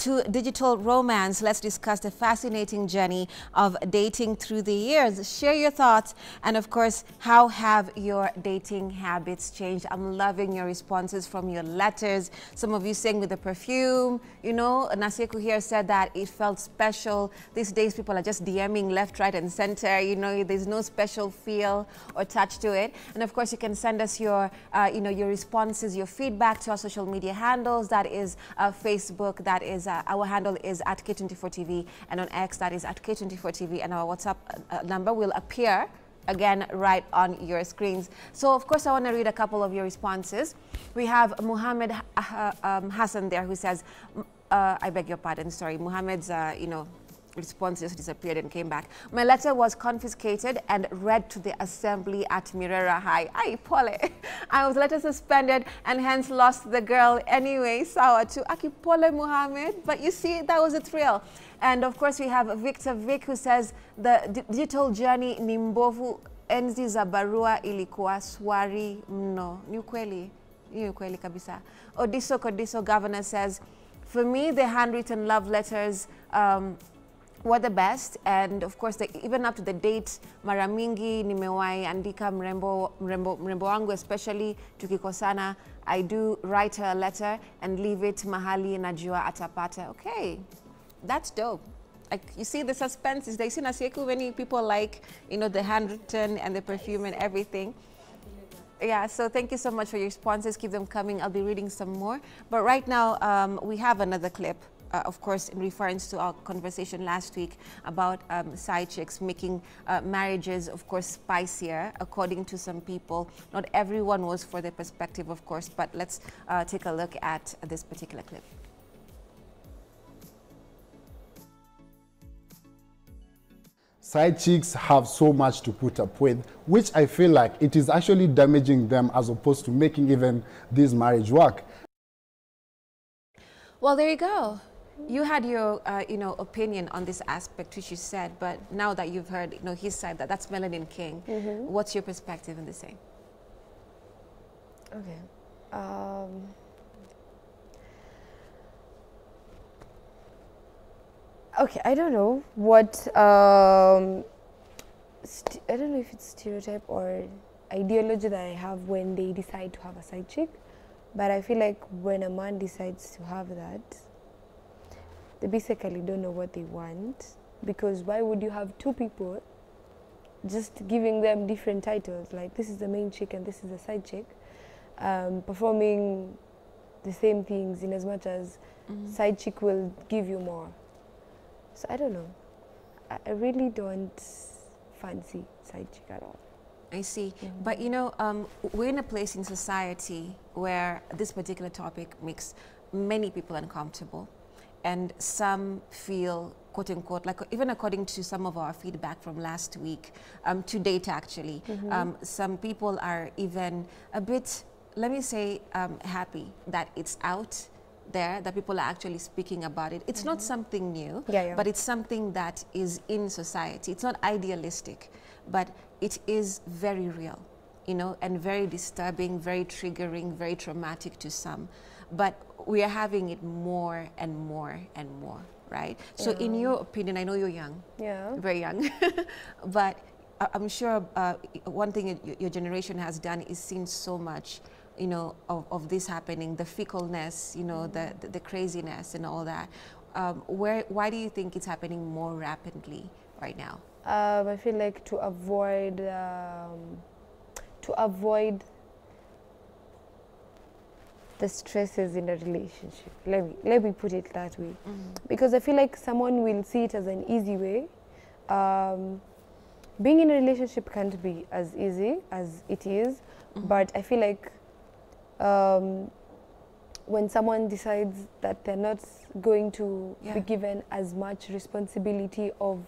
to digital romance, let's discuss the fascinating journey of dating through the years. Share your thoughts, and of course, how have your dating habits changed? I'm loving your responses from your letters. Some of you saying with the perfume, you know, Nasieku here said that it felt special. These days, people are just DMing left, right, and center. You know, there's no special feel or touch to it. And of course, you can send us your, your responses, your feedback to our social media handles. That is Facebook. That is our handle is at K24TV, and on X that is at K24TV, and our WhatsApp number will appear again right on your screens. So of course I want to read a couple of your responses. We have Muhammad Hassan there, who says, I beg your pardon, sorry, Muhammad's response just disappeared and came back. My letter was confiscated and read to the assembly at Mirera High. Ay, pole. I was later suspended and hence lost the girl anyway. Sawa to Aki pole Muhammad. But you see, that was a thrill. And of course we have Victor Vic, who says the digital journey ni mbovu, enzi za barua ilikuwa swari mno. Ni ukweli kabisa. Odiso Kodiso Governor says, for me the handwritten love letters were the best, and of course even up to the date, mara mingi nimewahi andika mrembo wangu, especially tukikosana, I do write her a letter and leave it mahali najua atapata. Okay, that's dope. Like, you see the suspense is there. You see Nasieku, many people like, you know, the handwritten and the perfume and everything. Yeah, so thank you so much for your responses. Keep them coming. I'll be reading some more. But right now, we have another clip. Of course, in reference to our conversation last week about side chicks making marriages, of course, spicier, according to some people. Not everyone was for their perspective, of course, but let's take a look at this particular clip. Side chicks have so much to put up with, which I feel like it is actually damaging them as opposed to making even this marriage work. Well, there you go. You had your, opinion on this aspect, which you said, but now that you've heard, his side, that's Melanin King. Mm-hmm. What's your perspective in the same? Okay. Okay, I don't know what, I don't know if it's stereotype or ideology that I have when they decide to have a side chick, but I feel like when a man decides to have that, they basically don't know what they want, because why would you have two people just giving them different titles, like this is the main chick and this is the side chick, performing the same things in as much as side chick will give you more. So I don't know. I really don't fancy side chick at all. I see. Mm-hmm. But we're in a place in society where this particular topic makes many people uncomfortable. And some feel, quote unquote, like even according to some of our feedback from last week, to date actually, some people are even a bit, let me say, happy that it's out there, that people are actually speaking about it. It's not something new, but it's something that is in society. It's not idealistic, but it is very real, and very disturbing, very triggering, very traumatic to some. But we are having it more and more and more, right? Yeah. So in your opinion, I know you're young, very young, but I'm sure one thing your generation has done is seen so much, of this happening, the fickleness, the craziness and all that. Why do you think it's happening more rapidly right now? I feel like to avoid the stresses in a relationship. Let me put it that way. Because I feel like someone will see it as an easy way. Being in a relationship can't be as easy as it is, but I feel like when someone decides that they're not going to be given as much responsibility of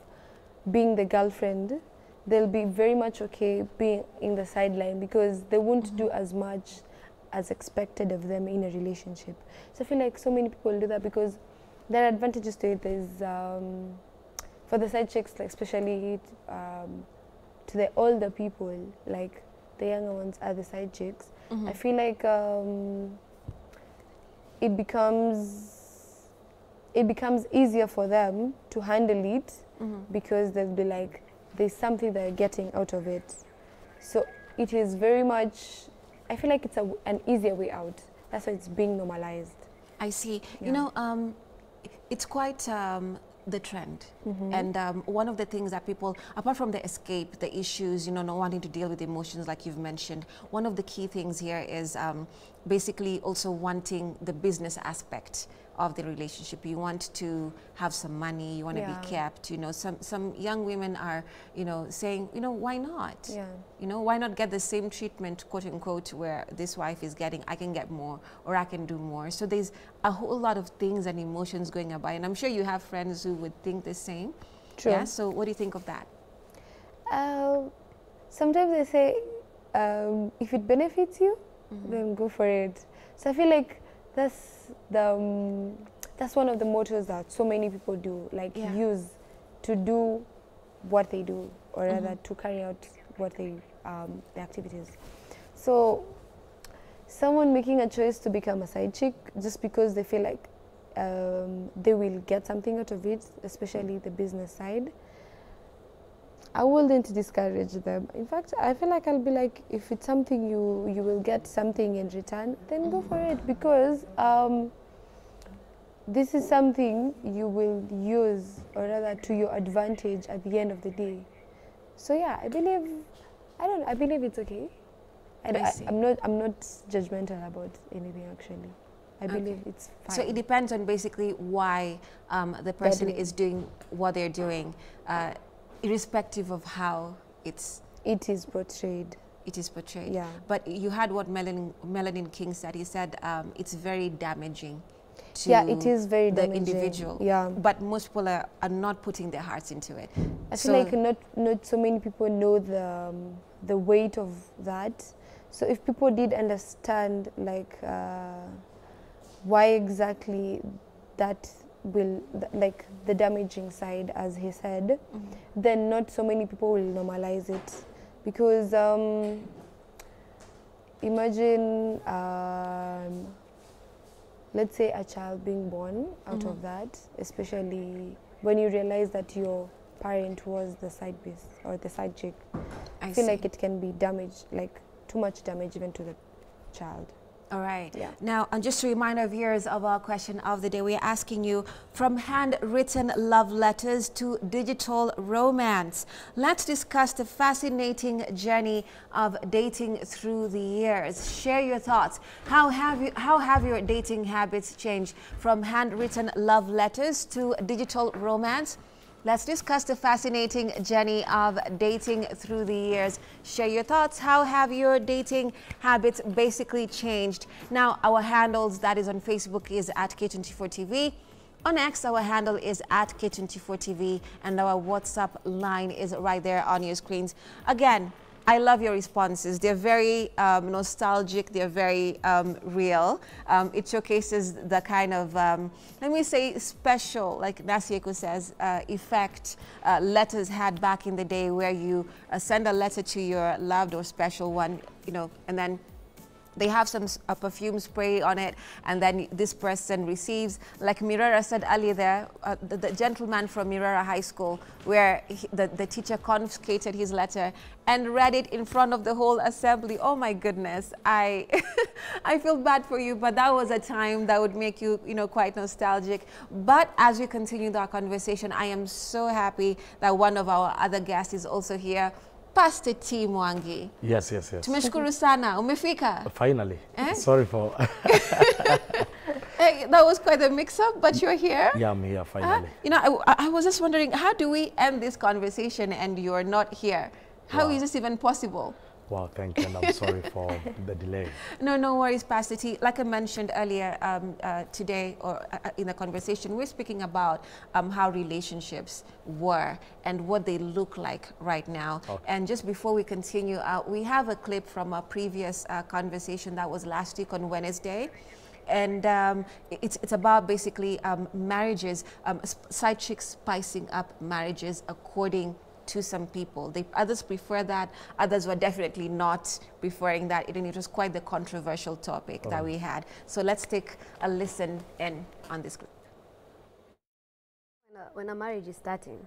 being the girlfriend, they'll be very much okay being in the sideline, because they won't do as much as expected of them in a relationship. So I feel like so many people do that because there are advantages to it. There's for the side chicks, like especially to the older people, like the younger ones are the side chicks. I feel like it becomes it becomes easier for them to handle it because they'll be like, there's something they're getting out of it. So it is very much, I feel like it's an easier way out. That's why it's being normalized. I see. Yeah. You know, it's quite the trend. And one of the things that people, apart from the escape, the issues, you know, not wanting to deal with emotions like you've mentioned, one of the key things here is basically also wanting the business aspect of the relationship. You want to have some money, you want to be kept, you know. Some young women are, you know, saying, you know, why not? Yeah. You know, why not get the same treatment, quote unquote, where this wife is getting, I can get more, or I can do more. So there's a whole lot of things and emotions going about, and I'm sure you have friends who would think the same. True. Yeah, so what do you think of that? Sometimes I say, if it benefits you, then go for it. So I feel like that's one of the mottos that so many people do, like use to do what they do, or rather to carry out what they the activities. So someone making a choice to become a side chick just because they feel like they will get something out of it, especially the business side, I wouldn't discourage them. In fact, I feel like I'll be like, if it's something you will get something in return, then go for it, because this is something you will use, or rather to your advantage at the end of the day. So yeah, I believe it's okay. And I'm not judgmental about anything actually. I believe it's fine. So it depends on basically why the person is doing what they're doing, irrespective of how it is portrayed. It is portrayed. Yeah. But you heard what Melanin King said. He said it's very damaging to it is very the damaging. individual. Yeah. But most people are not putting their hearts into it. I feel like not so many people know the weight of that. So if people did understand like why exactly that will, like the damaging side, as he said, then not so many people will normalize it. Because imagine, let's say a child being born out of that, especially when you realize that your parent was the side piece or the side chick. I feel like it can be damaged, like too much damage even to the child. All right. Yeah. Now, just to remind our viewers of our question of the day, we're asking you, from handwritten love letters to digital romance, let's discuss the fascinating journey of dating through the years. Share your thoughts. How have your dating habits changed from handwritten love letters to digital romance? Let's discuss the fascinating journey of dating through the years. Share your thoughts. How have your dating habits basically changed? Now, our handles, that is on Facebook, is at K24TV. On X, our handle is at K24TV. And our WhatsApp line is right there on your screens. Again, I love your responses. They're very nostalgic. They're very real. It showcases the kind of, let me say, special, like Nasieko says, effect letters had back in the day, where you send a letter to your loved or special one, you know, and then they have some perfume spray on it, and then this person receives, like Mirara said earlier there, the gentleman from Mirara High School, where the teacher confiscated his letter and read it in front of the whole assembly. Oh my goodness, I feel bad for you, but that was a time that would make you, you know, quite nostalgic. But as we continue our conversation, I am so happy that one of our other guests is also here. Pastor T. Mwangi. Yes. Tumeshukuru sana. Umefika? Finally. Sorry for... That was quite a mix-up, but you're here. Yeah, I'm here, finally. You know, I was just wondering, how do we end this conversation and you're not here? How is this even possible? Wow, thank you, and I'm sorry for the delay. No worries, Pastor T. Like I mentioned earlier today, or in the conversation, we're speaking about how relationships were and what they look like right now. Okay. And just before we continue, we have a clip from a previous conversation that was last week on Wednesday. And it's about basically marriages, side chicks spicing up marriages according to some people. Others prefer that, others were definitely not preferring that. It was quite the controversial topic that we had. So let's take a listen in on this clip. When a marriage is starting,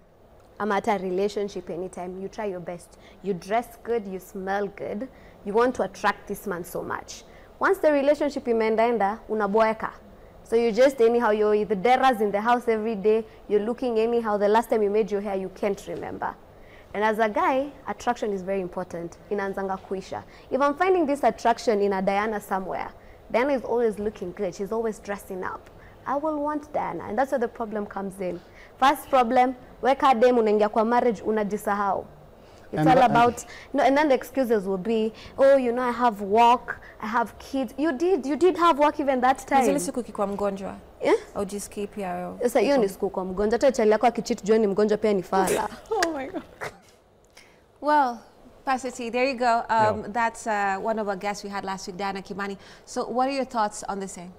I'm at a relationship anytime, you try your best. You dress good, you smell good, you want to attract this man so much. Once the relationship imeenda, unaboeka. So you just anyhow, you're the deras in the house every day, you're looking anyhow, the last time you made your hair, you can't remember. And as a guy, attraction is very important. Inaanzanga kuisha. If I'm finding this attraction in a Diana somewhere, Diana is always looking good, she's always dressing up. I will want Diana, and that's where the problem comes in. First problem, weka dem unaingia kwa marriage unajisahau. It's all about, no, and then the excuses will be, oh, you know, I have work, I have kids. You did have work even that time. Zile siku ukikuwa mgonjwa. Yeah? Au jisikie pia. Sasa hiyo ni siku kwa mgonjwa. Hata chali yako akicheat jua ni mgonjwa pia ni fala. Oh my God. Well, Pastor T, there you go. That's one of our guests we had last week, Diana Kimani. So what are your thoughts on this thing?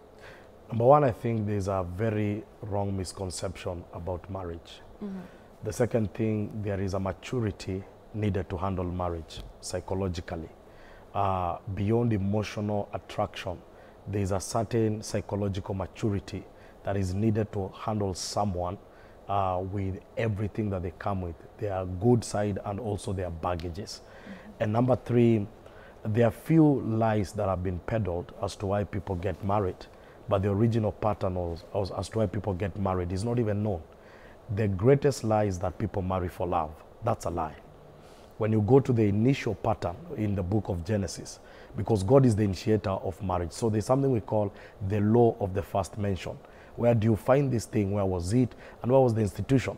Number one, I think there's a very wrong misconception about marriage. The second thing, there is a maturity needed to handle marriage psychologically. Beyond emotional attraction, there is a certain psychological maturity that is needed to handle someone with everything that they come with, their good side and also their baggages. And number three, there are few lies that have been peddled as to why people get married, but the original pattern as to why people get married is not even known. The greatest lie is that people marry for love. That's a lie. When you go to the initial pattern in the book of Genesis, because God is the initiator of marriage, so there's something we call the law of the first mention. Where do you find this thing? Where was it? And where was the institution?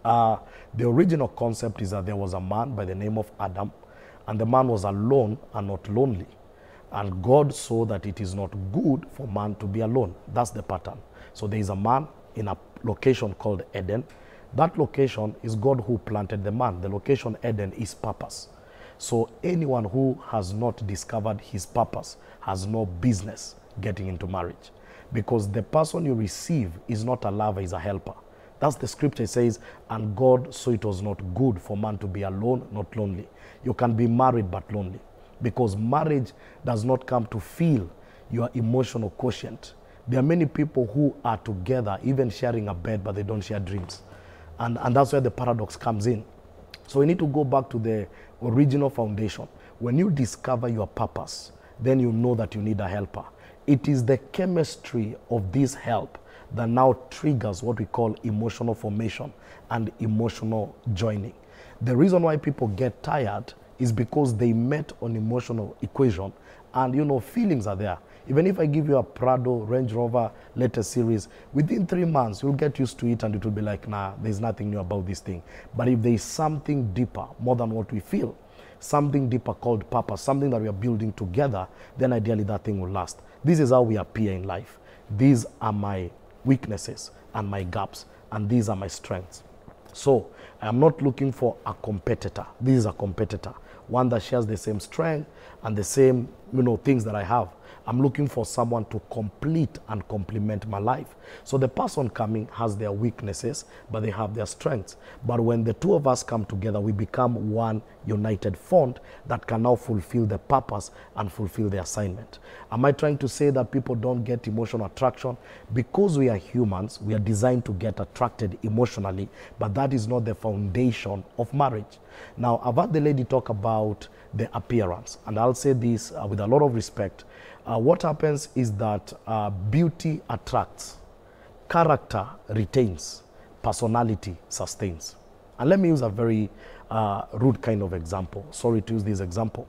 The original concept is that there was a man by the name of Adam, and the man was alone and not lonely. And God saw that it is not good for man to be alone. That's the pattern. So there is a man in a location called Eden. That location is God who planted the man. The location Eden is purpose. So anyone who has not discovered his purpose has no business getting into marriage. Because the person you receive is not a lover, is a helper. That's the scripture. It says, and God saw it was not good for man to be alone, not lonely. You can be married but lonely. Because marriage does not come to fill your emotional quotient. There are many people who are together, even sharing a bed, but they don't share dreams. And that's where the paradox comes in. So we need to go back to the original foundation. When you discover your purpose, then you know that you need a helper. It is the chemistry of this help that now triggers what we call emotional formation and emotional joining. The reason why people get tired is because they met on emotional equation, and you know, feelings are there. Even if I give you a Prado Range Rover latest series, within 3 months you'll get used to it and it will be like, nah, there's nothing new about this thing. But if there is something deeper, more than what we feel, something deeper called purpose, something that we are building together, then ideally that thing will last. This is how we appear in life. These are my weaknesses and my gaps, and these are my strengths. So I'm not looking for a competitor. This is a competitor, one that shares the same strength and the same, you know, things that I have. I'm looking for someone to complete and complement my life. So the person coming has their weaknesses, but they have their strengths. But when the two of us come together, we become one united front that can now fulfill the purpose and fulfill the assignment. Am I trying to say that people don't get emotional attraction? Because we are humans, we are designed to get attracted emotionally, but that is not the foundation of marriage. Now, I've heard the lady talk about the appearance, and I'll say this with a lot of respect. What happens is that beauty attracts, character retains, personality sustains. And let me use a very rude kind of example. Sorry to use this example.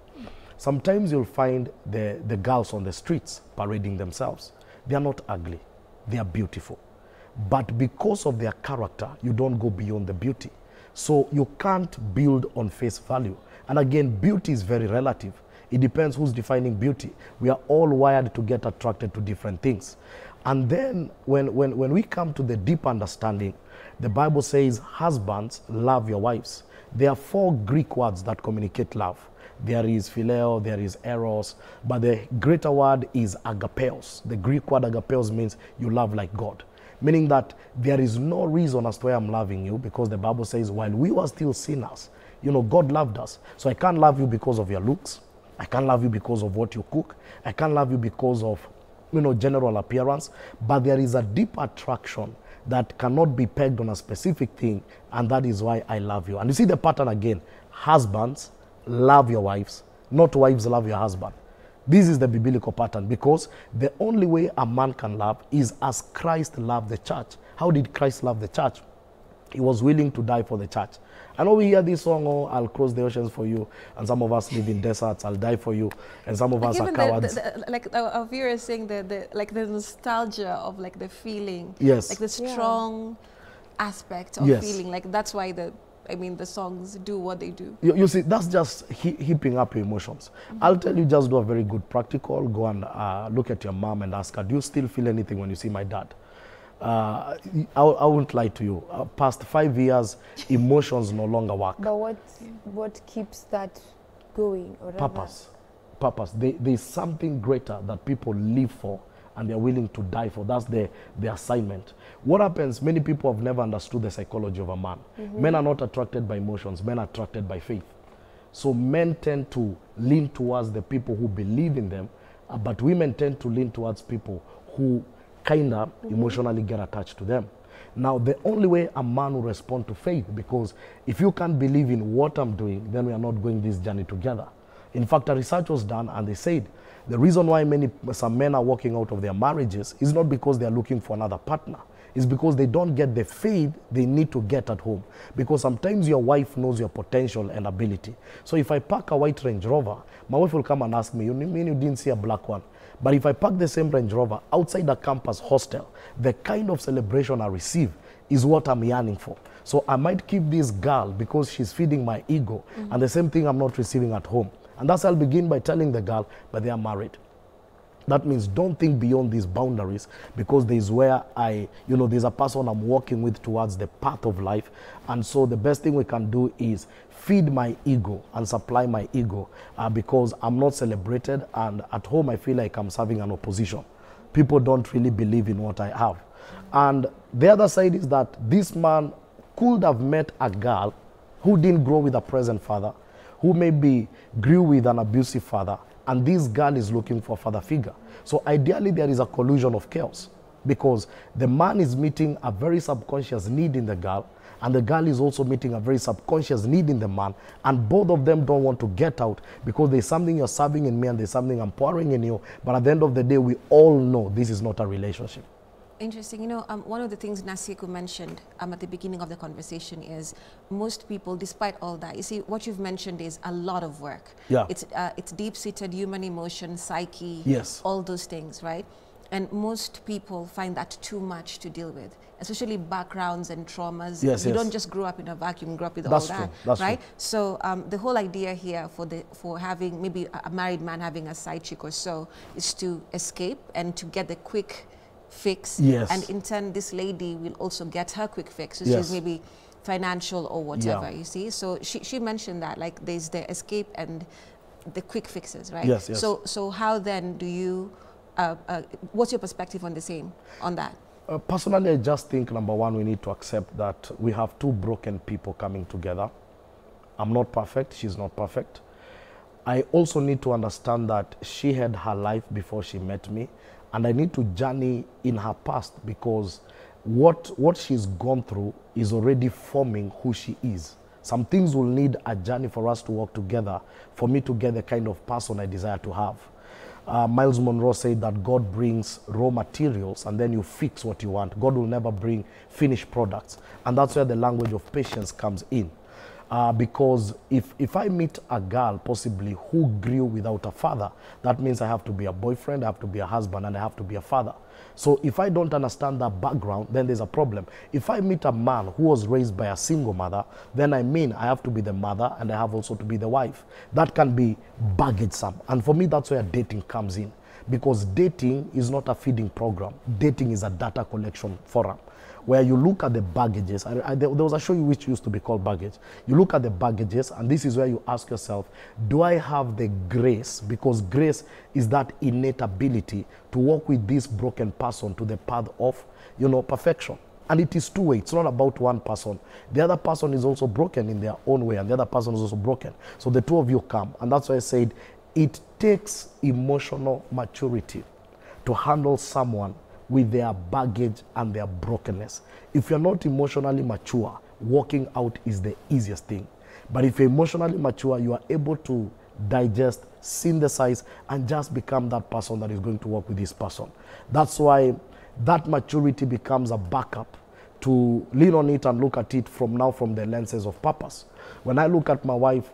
Sometimes you'll find the girls on the streets parading themselves. They are not ugly, they are beautiful. But because of their character, you don't go beyond the beauty. So you can't build on face value. And again, beauty is very relative. It depends who's defining beauty. We are all wired to get attracted to different things. And then when we come to the deep understanding, the Bible says, husbands, love your wives. There are 4 Greek words that communicate love. There is phileo, there is eros, but the greater word is agapeos. The Greek word agapeos means you love like God. Meaning that there is no reason as to why I'm loving you, because the Bible says while we were still sinners, you know, God loved us. So I can't love you because of your looks. I can't love you because of what you cook. I can't love you because of, you know, general appearance. But there is a deep attraction that cannot be pegged on a specific thing, and that is why I love you. And you see the pattern again. Husbands, love your wives, not wives, love your husband. This is the biblical pattern, because the only way a man can love is as Christ loved the church. How did Christ love the church? He was willing to die for the church. I know we hear this song, oh, I'll cross the oceans for you, and some of us live in deserts, I'll die for you, and some of us are cowards. Like our viewers saying the nostalgia of like the feeling, yes, like the strong aspect of feeling, like that's why the songs do what they do. You see, that's just heaping up your emotions. I'll tell you, just do a very good practical. Go and look at your mom and ask her, do you still feel anything when you see my dad? I won't lie to you. Past 5 years, emotions no longer work. But what keeps that going? Or Purpose. Purpose. There's something greater that people live for, and they're willing to die for. That's their assignment. What happens, many people have never understood the psychology of a man. Men are not attracted by emotions. Men are attracted by faith. So men tend to lean towards the people who believe in them, but women tend to lean towards people who kind of emotionally get attached to them. Now, the only way a man will respond to faith, because if you can't believe in what I'm doing, then we are not going this journey together. In fact, a research was done, and they said the reason why some men are walking out of their marriages is not because they are looking for another partner. It's because they don't get the faith they need to get at home. Because sometimes your wife knows your potential and ability. So if I park a white Range Rover, my wife will come and ask me, you mean you didn't see a black one? But if I park the same Range Rover outside the campus hostel, the kind of celebration I receive is what I'm yearning for. So I might keep this girl because she's feeding my ego, and the same thing I'm not receiving at home. And that's I'll begin by telling the girl, but they are married. That means don't think beyond these boundaries, because there's where there's a person I'm walking with towards the path of life. And so the best thing we can do is feed my ego and supply my ego, because I'm not celebrated, and at home I feel like I'm serving an opposition. People don't really believe in what I have. And the other side is that this man could have met a girl who didn't grow with a present father, who maybe grew with an abusive father, and this girl is looking for a father figure. So ideally there is a collusion of chaos, because the man is meeting a very subconscious need in the girl, and the girl is also meeting a very subconscious need in the man, and both of them don't want to get out, because there's something you're serving in me and there's something I'm pouring in you, but at the end of the day we all know this is not a relationship. Interesting. You know, one of the things Nasiku mentioned at the beginning of the conversation is most people, despite all that, you see, what you've mentioned is a lot of work. Yeah. It's deep-seated human emotion, psyche, yes, all those things, right? And most people find that too much to deal with, especially backgrounds and traumas. Yes, you don't just grow up in a vacuum, you grow up with all that, right? True. So the whole idea here for having maybe a married man having a side chick or so is to escape and to get the quick fix. Yes. And in turn, this lady will also get her quick fix, which yes, is maybe financial or whatever, you see. So she mentioned that, like, there's the escape and the quick fixes, right? Yes, yes. So how then do you, what's your perspective on that? Personally, I just think, number one, we need to accept that we have two broken people coming together. I'm not perfect, she's not perfect. I also need to understand that she had her life before she met me, and I need to journey in her past, because what she's gone through is already forming who she is. Some things will need a journey for us to work together for me to get the kind of person I desire to have. Miles Monroe said that God brings raw materials and then you fix what you want. God will never bring finished products. And that's where the language of patience comes in. Because if I meet a girl possibly who grew without a father, that means I have to be a boyfriend, I have to be a husband, and I have to be a father. So if I don't understand that background, then there's a problem. If I meet a man who was raised by a single mother, then I have to be the mother and I have also to be the wife. That can be baggage some. And for me, that's where dating comes in. Because dating is not a feeding program. Dating is a data collection forum, where you look at the baggages. There was a show which used to be called Baggage. You look at the baggages, and this is where you ask yourself, do I have the grace? Because grace is that innate ability to walk with this broken person to the path of, perfection. And it is two-way. It's not about one person. The other person is also broken in their own way, and the other person is also broken. So the two of you come, and that's why I said it takes emotional maturity to handle someone with their baggage and their brokenness. If you're not emotionally mature, walking out is the easiest thing. But if you're emotionally mature, you are able to digest, synthesize, and just become that person that is going to work with this person. That's why that maturity becomes a backup to lean on it and look at it from the lenses of purpose. When I look at my wife,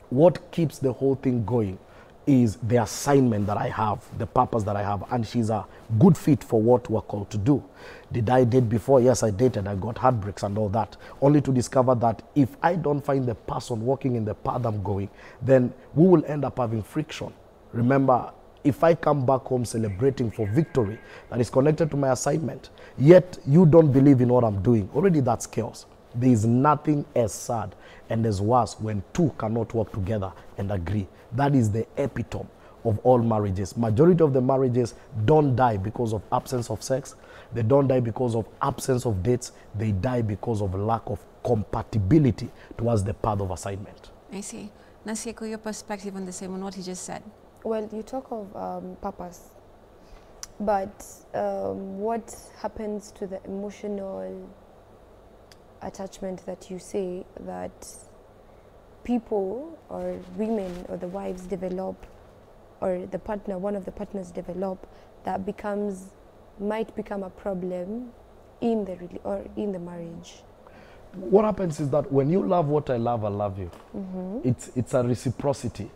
what keeps the whole thing going is the assignment that I have, the purpose that I have, and she's a good fit for what we're called to do. Did I date before? Yes, I dated. I got heartbreaks and all that, only to discover that if I don't find the person walking in the path I'm going, then we will end up having friction. Remember, if I come back home celebrating for victory that is connected to my assignment, yet you don't believe in what I'm doing, already that's chaos. There is nothing as sad and as worse when two cannot work together and agree. That is the epitome of all marriages. Majority of the marriages don't die because of absence of sex. They don't die because of absence of dates. They die because of lack of compatibility towards the path of assignment. I see. Nasieko, your perspective on the same, on what he just said. Well, you talk of purpose, but what happens to the emotional attachment that you say that people or women or the wives develop, or the partner, one of the partners develop, that might become a problem in the marriage? What happens is that when you love what I love you. It's a reciprocity.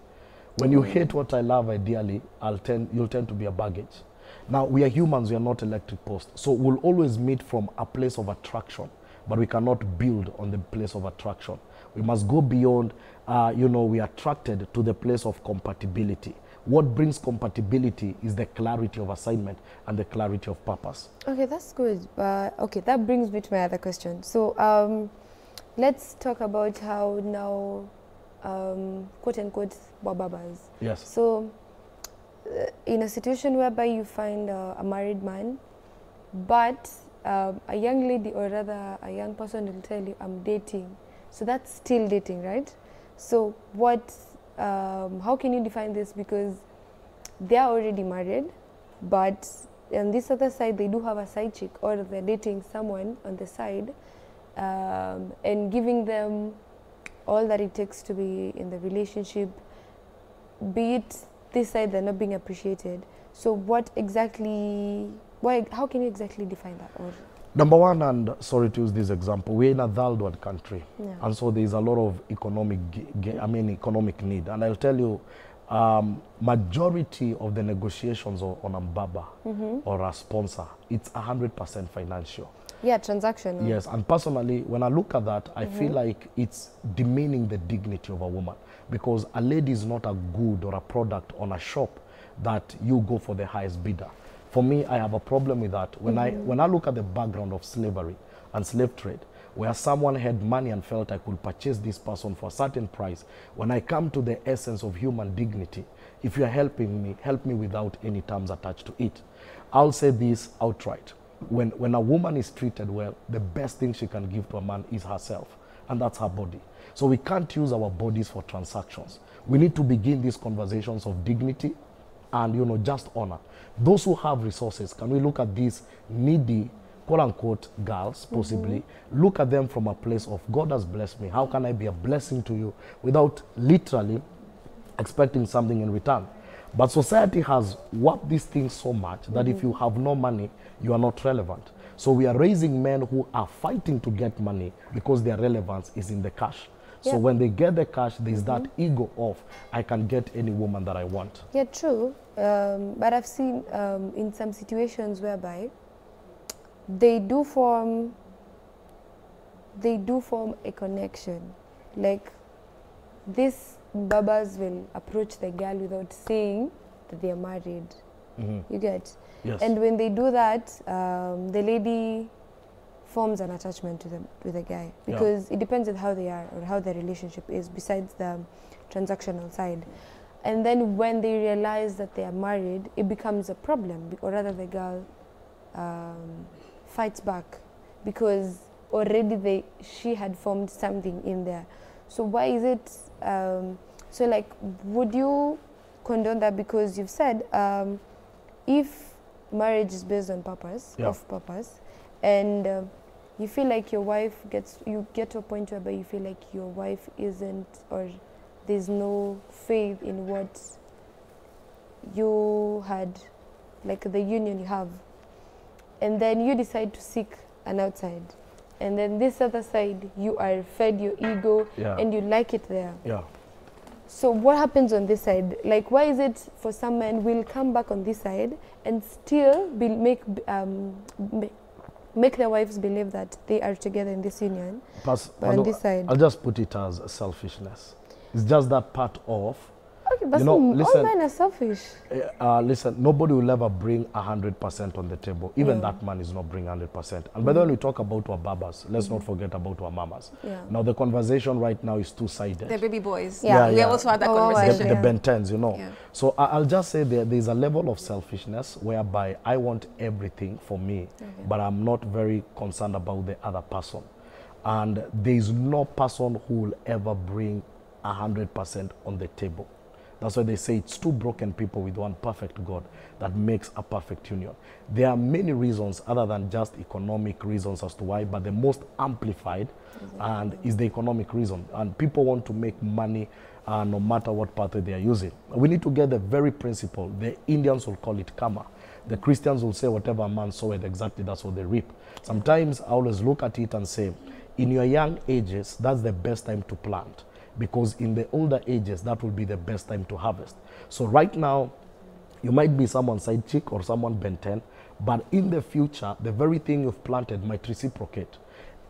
When you hate what I love, ideally, you'll tend to be a baggage. Now, we are humans, we are not electric posts. So we'll always meet from a place of attraction, but we cannot build on the place of attraction. We must go beyond, we are attracted to the place of compatibility. What brings compatibility is the clarity of assignment and the clarity of purpose. Okay, that's good. Okay, that brings me to my other question. So let's talk about how now, quote unquote, wababas. Yes. So in a situation whereby you find a married man, but a young lady, or rather a young person, will tell you, I'm dating. So that's still dating, right? So how can you define this? Because they are already married, but on this other side, they do have a side chick, or they're dating someone on the side, and giving them all that it takes to be in the relationship, be it this side, they're not being appreciated. So how can you exactly define that? Or number one, and sorry to use this example, we're in a third world country, and so there's a lot of economic need. And I'll tell you, majority of the negotiations on a mbaba or a sponsor, it's 100% financial. Yeah, transaction. Yes, and personally, when I look at that, I feel like it's demeaning the dignity of a woman, because a lady is not a good or a product on a shop that you go for the highest bidder. For me, I have a problem with that. When I look at the background of slavery and slave trade, where someone had money and felt I could purchase this person for a certain price, when I come to the essence of human dignity, if you're helping me, help me without any terms attached to it. I'll say this outright. When a woman is treated well, the best thing she can give to a man is herself, and that's her body. So we can't use our bodies for transactions. We need to begin these conversations of dignity and, just honor. Those who have resources, can we look at these needy, quote-unquote, girls, possibly, look at them from a place of, God has blessed me, how can I be a blessing to you, without literally expecting something in return? But society has warped these things so much that if you have no money, you are not relevant. So we are raising men who are fighting to get money because their relevance is in the cash. So when they get the cash, there's that ego of, I can get any woman that I want. Yeah, true. But I've seen in some situations whereby they do form a connection. Like, these babas will approach the girl without saying that they are married. You get? Yes. And when they do that, the lady forms an attachment to the guy, because it depends on how they are or how the relationship is, besides the transactional side. And then when they realize that they are married, it becomes a problem, or rather the girl fights back, because already she had formed something in there. So why is it, so like, would you condone that? Because you've said if marriage is based on purpose, Yeah. of purpose, and you feel like your wife you get to a point where you feel like your wife isn't, or there's no faith in what you had, like the union you have, and then you decide to seek an outside, and then this other side you are fed your ego, Yeah. and you like it there. Yeah. So what happens on this side? Like, why is it for some men will come back on this side and still make their wives believe that they are together in this union, Plus, but on this side? I'll just put it as selfishness. It's just that part of, Okay, but you know, all listen, men are selfish. listen, nobody will ever bring 100% on the table. Even Yeah. that man is not bringing 100%. And by the way, when we talk about our babas, let's not forget about our mamas. Yeah. Now, the conversation right now is two-sided. The baby boys. Yeah. We also had that Oh, wow, conversation. The Yeah. Ben 10s, you know. Yeah. So I'll just say there's a level of selfishness whereby I want everything for me, but I'm not very concerned about the other person. And there's no person who will ever bring 100% on the table. That's why they say it's two broken people with one perfect God that makes a perfect union. There are many reasons other than just economic reasons as to why, but the most amplified and is the economic reason. And people want to make money no matter what pathway they are using. We need to get the very principle. The Indians will call it karma. The Christians will say whatever a man soweth, exactly that's what they reap. Sometimes I always look at it and say, in your young ages, that's the best time to plant. Because in the older ages, that will be the best time to harvest. So right now, you might be someone's side chick or someone Ben 10, but in the future, the very thing you've planted might reciprocate.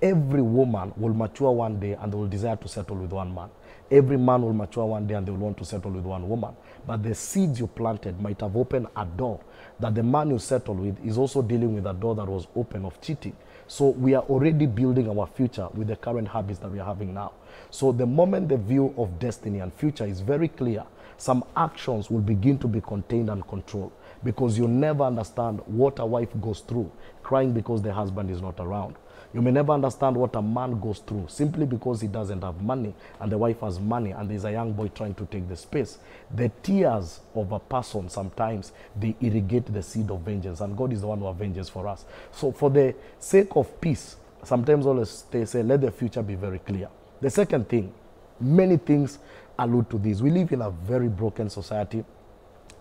Every woman will mature one day and they will desire to settle with one man. Every man will mature one day and they will want to settle with one woman. But the seeds you planted might have opened a door that the man you settle with is also dealing with a door that was open of cheating. So we are already building our future with the current habits that we are having now. So the moment the view of destiny and future is very clear, some actions will begin to be contained and controlled, because you never understand what a wife goes through crying because the husband is not around. You may never understand what a man goes through simply because he doesn't have money and the wife has money and there's a young boy trying to take the space. The tears of a person, sometimes they irrigate the seed of vengeance, and God is the one who avenges for us. So for the sake of peace, sometimes always they say, let the future be very clear. The second thing, many things allude to this. We live in a very broken society,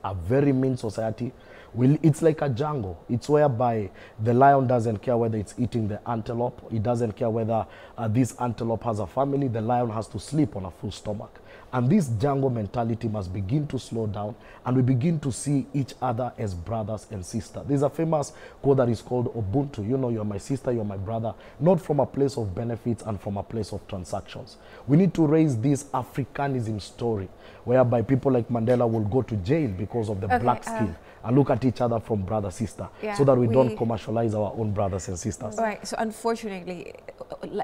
a very mean society. It's like a jungle. It's whereby the lion doesn't care whether it's eating the antelope. It doesn't care whether this antelope has a family. The lion has to sleep on a full stomach. And this jungle mentality must begin to slow down, and we begin to see each other as brothers and sisters. There's a famous quote that is called Ubuntu. You know, you're my sister, you're my brother, not from a place of benefits and from a place of transactions. We need to raise this Africanism story, whereby people like Mandela will go to jail because of the black skin, and look at each other from brother, sister, so that we don't commercialize our own brothers and sisters. Right. So unfortunately,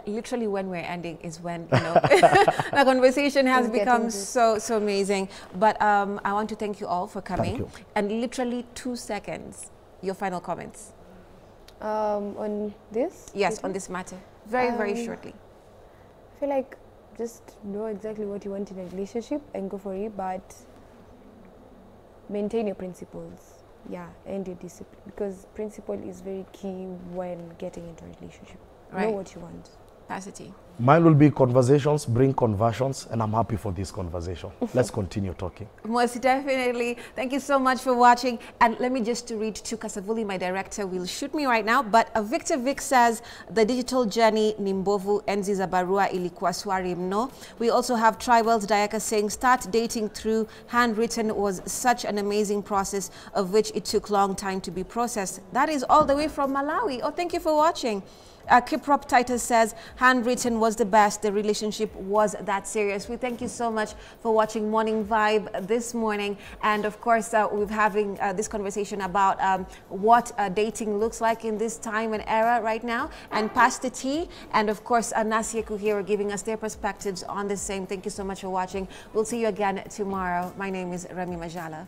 literally when we're ending is when, you know, the conversation has become so amazing. But I want to thank you all for coming. Thank you. And literally 2 seconds, your final comments. On this? Yes, on this matter. Very shortly. I feel like just know exactly what you want in a relationship and go for it, but maintain your principles. Yeah, and your discipline, because principle is very key when getting into a relationship. Right. Know what you want. Capacity. Mine will be conversations, bring conversions, and I'm happy for this conversation. Let's continue talking. Most definitely. Thank you so much for watching. And let me just read to Kasavuli, my director, will shoot me right now. But Victor Vic says, the digital journey Nimbovu enzi za barua ilikuwa swari mno. We also have Tribals Dayaka saying, start dating through handwritten was such an amazing process, of which it took long time to be processed. That is all the way from Malawi. Oh, thank you for watching. Kiprop Titus says, handwritten was the best. The relationship was that serious. We thank you so much for watching Morning Vibe this morning. And of course, we're having this conversation about what dating looks like in this time and era right now. And Pastor T and of course, Nasia Kuhiro giving us their perspectives on the same. Thank you so much for watching. We'll see you again tomorrow. My name is Remmy Majala.